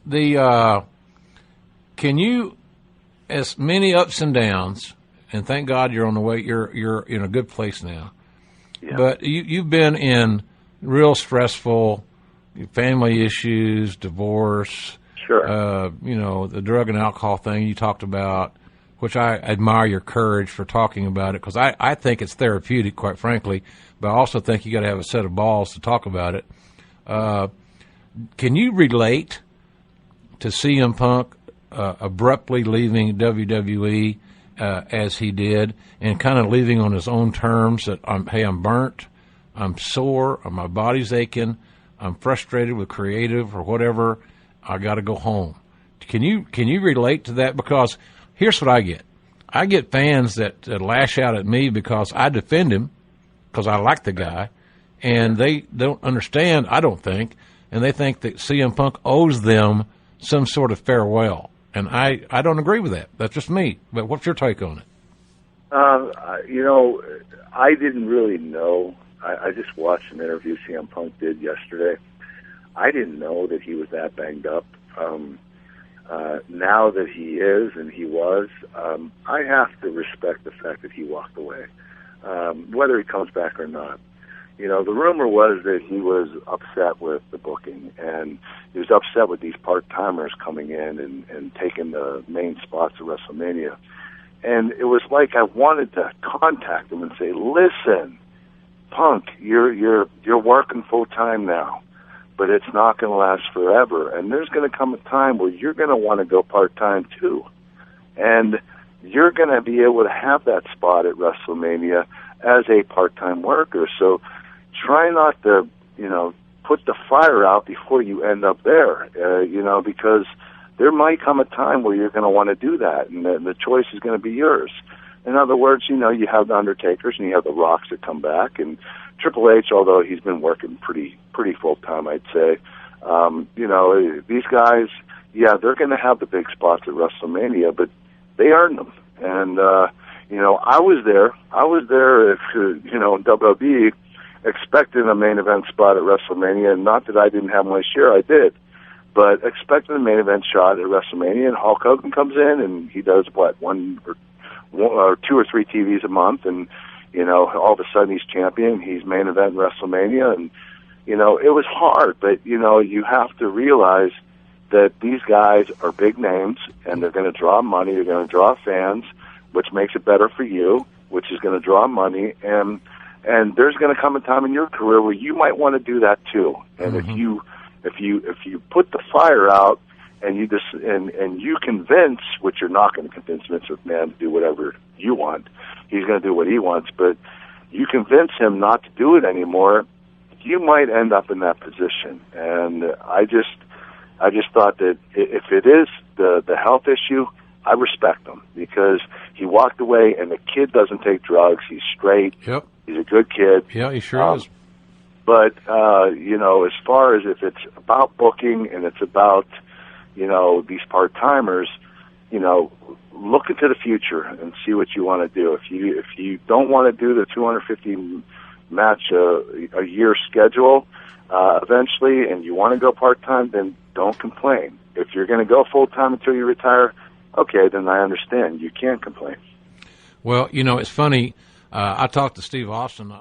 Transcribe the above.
Can you, as many ups and downs, and thank God you're on the way. You're in a good place now. Yeah. But you've been in real stressful family issues, divorce. Sure. The drug and alcohol thing you talked about, which I admire your courage for talking about it, because I think it's therapeutic, quite frankly, but I also think you got to have a set of balls to talk about it. Can you relate to CM Punk abruptly leaving WWE as he did, and kind of leaving on his own terms that, I'm burnt, I'm sore, or my body's aching, I'm frustrated with creative or whatever, I got to go home. Can you relate to that? Because here's what I get. I get fans that lash out at me because I defend him, because I like the guy, and they don't understand, I don't think, and they think that CM Punk owes them some sort of farewell. And I don't agree with that. That's just me. But what's your take on it? I didn't really know. I just watched an interview CM Punk did yesterday. I didn't know that he was that banged up. Now that he is and he was, I have to respect the fact that he walked away, whether he comes back or not. The rumor was that he was upset with the booking, and he was upset with these part-timers coming in and taking the main spots at WrestleMania. And it was like I wanted to contact him and say, listen, Punk, you're working full-time now, but it's not going to last forever. And there's going to come a time where you're going to want to go part-time too. And you're going to be able to have that spot at WrestleMania as a part-time worker. So try not to, put the fire out before you end up there, because there might come a time where you're going to want to do that, and the choice is going to be yours. In other words, you have the Undertakers and you have the Rocks that come back, and Triple H, although he's been working pretty full-time, I'd say, these guys, they're going to have the big spots at WrestleMania, but they earned them. And, I was there if, in WWE, expecting a main event spot at WrestleMania, and not that I didn't have my share, I did, but expecting a main event shot at WrestleMania, and Hulk Hogan comes in, and he does, one or two or three TVs a month, and, all of a sudden he's champion, he's main event in WrestleMania, and, it was hard, but, you have to realize that these guys are big names, and they're going to draw money, they're going to draw fans, which makes it better for you, which is going to draw money, and there's going to come a time in your career where you might want to do that too. And if you put the fire out and you just and you convince, which you're not going to convince Vince McMahon to do whatever you want, he's going to do what he wants. But you convince him not to do it anymore, you might end up in that position. And I just thought that if it is the health issue, I respect him, because he walked away and the kid doesn't take drugs. He's straight. Yep. He's a good kid. Yeah, he sure is. But, as far as if it's about booking and it's about, these part-timers, look into the future and see what you want to do. If you don't want to do the 250 match a year schedule eventually, and you want to go part-time, then don't complain. If you're going to go full-time until you retire, okay, then I understand. You can't complain. Well, it's funny. I talked to Steve Austin